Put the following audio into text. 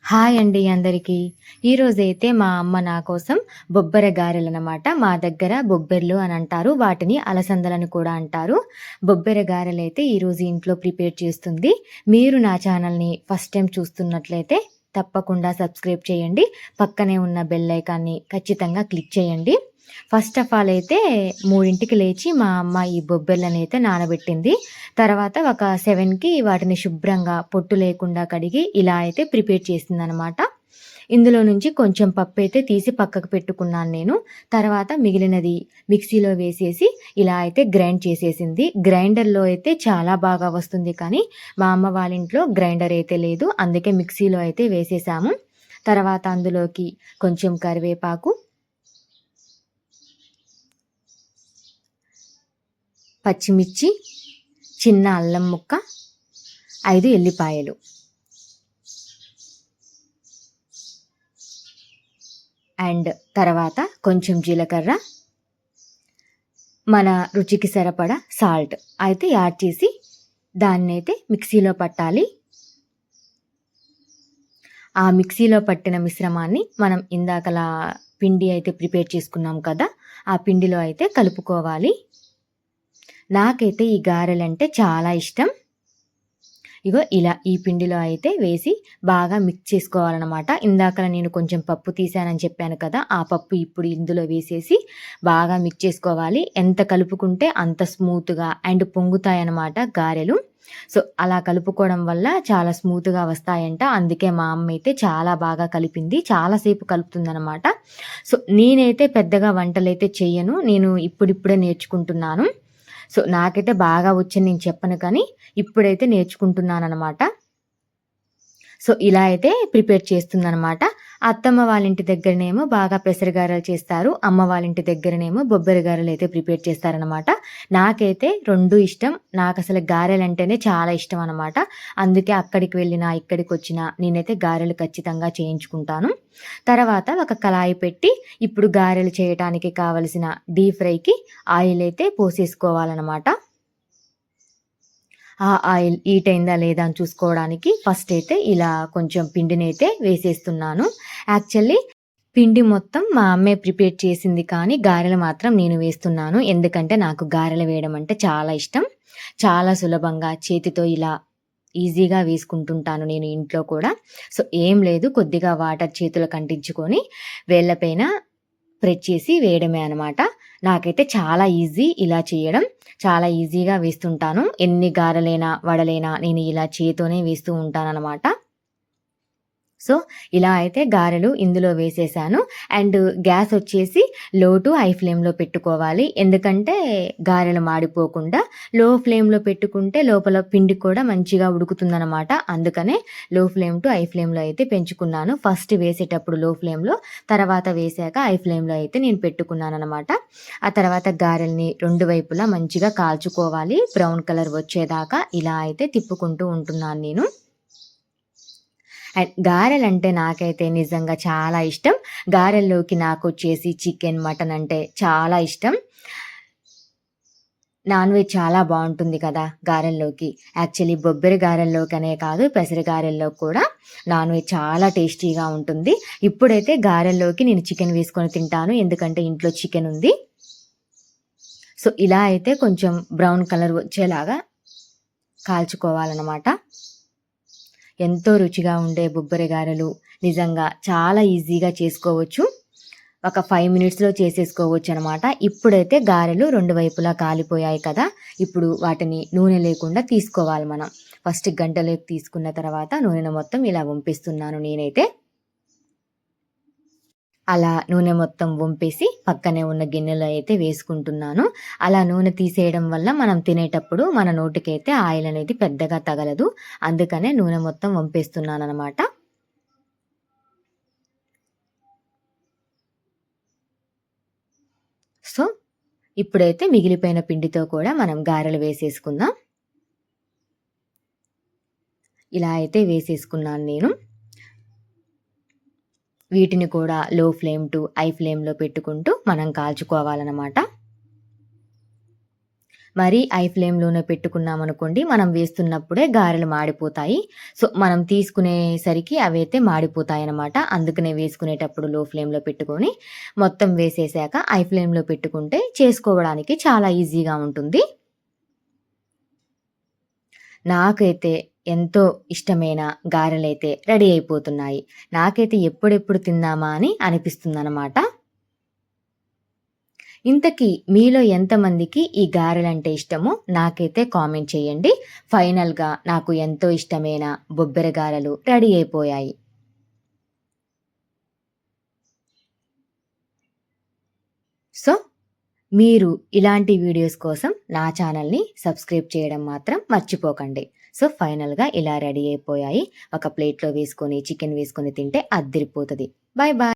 Hi అండి అందరికీ. ఈరోజైతే మా అమ్మ నా కోసం బొబ్బర గారెలనమాట. మా దగ్గర బొబ్బర్లు అని అంటారు. వాటిని అలసందలని కూడా అంటారు. బొబ్బర గారెలైతే ఈరోజు ఇంట్లో ప్రిపేర్ చేస్తుంది. మీరు నా ఛానల్‌ని ఫస్ట్ టైమ్ చూస్తున్నట్లయితే తప్పకుండా సబ్స్క్రైబ్ చేయండి. పక్కనే ఉన్న బెల్ ఐకాన్‌ని ఖచ్చితంగా క్లిక్ చేయండి. ఫస్ట్ ఆఫ్ ఆల్ అయితే 3కి లేచి మా అమ్మ ఈ బొబ్బర్లనైతే నానబెట్టింది. తర్వాత ఒక 7కి వాటిని శుభ్రంగా పొట్టు లేకుండా కడిగి ఇలా అయితే ప్రిపేర్ చేసిందనమాట. ఇందులో నుంచి కొంచెం పప్పైతే తీసి పక్కకు పెట్టుకున్నాను నేను. తర్వాత మిగిలినది మిక్సీలో వేసేసి ఇలా అయితే గ్రైండ్ చేసేసింది. గ్రైండర్‌లో అయితే చాలా బాగా వస్తుంది కానీ మా అమ్మ వాళ్ళ ఇంట్లో గ్రైండర్ అయితే లేదు. అందుకే మిక్సీలో అయితే వేసేసాము. తర్వాత అందులోకి కొంచెం కరివేపాకు, పచ్చిమిర్చి, చిన్న అల్లం ముక్క, 5 ఎల్లిపాయలు, అండ్ తర్వాత కొంచెం జీలకర్ర, మన రుచికి సరిపడా సాల్ట్ అయితే యాడ్ చేసి దాన్నైతే మిక్సీలో పట్టాలి. ఆ మిక్సీలో పట్టిన మిశ్రమాన్ని మనం ఇందాకలా పిండి అయితే ప్రిపేర్ చేసుకున్నాం కదా, ఆ పిండిలో అయితే కలుపుకోవాలి. నాకైతే ఈ గారెలంటే చాలా ఇష్టం. ఇగో ఇలా ఈ పిండిలో అయితే వేసి బాగా మిక్స్ చేసుకోవాలన్నమాట. ఇందాకల నేను కొంచెం పప్పు తీసానని చెప్పాను కదా, ఆ పప్పు ఇప్పుడు ఇందులో వేసేసి బాగా మిక్స్ చేసుకోవాలి. ఎంత కలుపుకుంటే అంత స్మూత్‌గా అండ్ పొంగుతాయన్నమాట గారెలు. సో, అలా కలుపుకోవడం వల్ల చాలా స్మూత్‌గా వస్తాయంట. అందుకే మా అమ్మ అయితే చాలా బాగా కలిపింది. చాలా సేపు కలుపుతుందనమాట. సో, నేనైతే పెద్దగా వంటలైతే చెయ్యను. నేను ఇప్పుడిప్పుడే నేర్చుకుంటున్నాను. సో, నాకైతే బాగా వచ్చని నేను చెప్పను కానీ ఇప్పుడైతే నేర్చుకుంటున్నాననమాట. సో, ఇలా అయితే ప్రిపేర్ చేస్తుందనమాట. అత్తమ్మ వాళ్ళ ఇంటి దగ్గరనేమో బాగా పెసరగారెలు చేస్తారు. అమ్మ వాళ్ళ ఇంటి దగ్గరనేమో బొబ్బరి గారెలైతే ప్రిపేర్ చేస్తారనమాట. నాకైతే 2 ఇష్టం. నాకసలు గారెలంటేనే చాలా ఇష్టం అనమాట. అందుకే అక్కడికి వెళ్ళినా, ఇక్కడికొచ్చినా నేనైతే గారెలు ఖచ్చితంగా చేయించుకుంటాను. తర్వాత ఒక కళాయి పెట్టి ఇప్పుడు గారెలు చేయటానికి కావలసిన డీప్ ఫ్రైకి ఆయిల్ అయితే పోసేసుకోవాలనమాట. ఆ ఆయిల్ హీట్ అయిందా లేదా అని చూసుకోవడానికి ఫస్ట్ అయితే ఇలా కొంచెం పిండినైతే వేసేస్తున్నాను. యాక్చువల్లీ పిండి మొత్తం మా అమ్మే ప్రిపేర్ చేసింది కానీ గారెలు మాత్రం నేను వేస్తున్నాను. ఎందుకంటే నాకు గారెలు వేయడం అంటే చాలా ఇష్టం. చాలా సులభంగా చేతితో ఇలా ఈజీగా వేసుకుంటుంటాను నేను ఇంట్లో కూడా. సో, ఏం లేదు, కొద్దిగా వాటర్ చేతులకు అంటించుకొని వేళ్ళపైన ప్రెస్ చేసి వేయడమే అనమాట. నాకైతే చాలా ఈజీ ఇలా చేయడం. చాలా ఈజీగా వేస్తుంటాను. ఎన్ని గారెలైనా, వడలైనా నేను ఇలా చేత్తోనే వేస్తూ ఉంటాననమాట. సో, ఇలా అయితే గారెలు ఇందులో వేసేసాను. అండ్ గ్యాస్ వచ్చేసి లో టు హై ఫ్లేమ్‌లో పెట్టుకోవాలి. ఎందుకంటే గారెలు మాడిపోకుండా. లో ఫ్లేమ్‌లో పెట్టుకుంటే లోపల పిండి కూడా మంచిగా ఉడుకుతుందనమాట. అందుకనే లో ఫ్లేమ్ టు హై ఫ్లేమ్‌లో అయితే పెంచుకున్నాను. ఫస్ట్ వేసేటప్పుడు లో ఫ్లేమ్‌లో, తర్వాత వేశాక హై ఫ్లేమ్‌లో అయితే నేను పెట్టుకున్నాననమాట. ఆ తర్వాత గారెల్ని 2 వైపులా మంచిగా కాల్చుకోవాలి. బ్రౌన్ కలర్ వచ్చేదాకా ఇలా అయితే తిప్పుకుంటూ ఉంటున్నాను నేను. అండ్ గారెలంటే నాకైతే నిజంగా చాలా ఇష్టం. గారెల్లోకి నాకొచ్చేసి చికెన్, మటన్ అంటే చాలా ఇష్టం. నాన్ వెజ్ చాలా బావుంటుంది కదా గారెల్లోకి. యాక్చువల్లీ బొబ్బరి గారెల్లోకనే కాదు, పెసర గారెల్లో కూడా నాన్ వెజ్ చాలా టేస్టీగా ఉంటుంది. ఇప్పుడైతే గారెల్లోకి నేను చికెన్ వేసుకొని తింటాను. ఎందుకంటే ఇంట్లో చికెన్ ఉంది. సో, ఇలా అయితే కొంచెం బ్రౌన్ కలర్ వచ్చేలాగా కాల్చుకోవాలనమాట. ఎంతో రుచిగా ఉండే బొబ్బరి గారెలు నిజంగా చాలా ఈజీగా చేసుకోవచ్చు. ఒక 5 మినిట్స్‌లో చేసేసుకోవచ్చనమాట. ఇప్పుడైతే గారెలు 2 వైపులా కాలిపోయాయి కదా, ఇప్పుడు వాటిని నూనె లేకుండా తీసుకోవాలి మనం. ఫస్ట్ గంటలోకి తీసుకున్న తర్వాత నూనెను మొత్తం ఇలా వంపేస్తున్నాను నేనైతే. అలా నూనె మొత్తం వంపేసి పక్కనే ఉన్న గిన్నెలో అయితే వేసుకుంటున్నాను. అలా నూనె తీసేయడం వల్ల మనం తినేటప్పుడు మన నోటికైతే ఆయిల్ అనేది పెద్దగా తగలదు. అందుకనే నూనె మొత్తం వంపేస్తున్నాననమాట. సో, ఇప్పుడైతే మిగిలిపోయిన పిండితో కూడా మనం గారెలు వేసేసుకుందాం. ఇలా అయితే వేసేసుకున్నాను నేను. వీటిని కూడా లో ఫ్లేమ్ టు హై ఫ్లేమ్‌లో పెట్టుకుంటూ మనం కాల్చుకోవాలనమాట. మరీ హై ఫ్లేమ్‌లోనే పెట్టుకున్నామనుకోండి, మనం వేస్తున్నప్పుడే గారెలు మాడిపోతాయి. సో, మనం తీసుకునేసరికి అవైతే మాడిపోతాయనమాట. అందుకనే వేసుకునేటప్పుడు లో ఫ్లేమ్‌లో పెట్టుకొని, మొత్తం వేసేసాక హై ఫ్లేమ్‌లో పెట్టుకుంటే చేసుకోవడానికి చాలా ఈజీగా ఉంటుంది. నాకైతే ఎంతో ఇష్టమైన గారెలైతే రెడీ అయిపోతున్నాయి. నాకైతే ఎప్పుడెప్పుడు తిందామా అని అనిపిస్తుందనమాట. ఇంతకీ మీలో ఎంతమందికి ఈ గారెలంటే ఇష్టమో నాకైతే కామెంట్ చేయండి. ఫైనల్‌గా నాకు ఎంతో ఇష్టమైన బొబ్బెర గారెలు రెడీ అయిపోయాయి. సో, మీరు ఇలాంటి వీడియోస్ కోసం నా ఛానల్‌ని సబ్స్క్రైబ్ చేయడం మాత్రం మర్చిపోకండి. సో, ఫైనల్‌గా ఇలా రెడీ అయిపోయాయి. ఒక ప్లేట్‌లో వేసుకొని చికెన్ వేసుకొని తింటే అద్దిరిపోతది. Bye bye.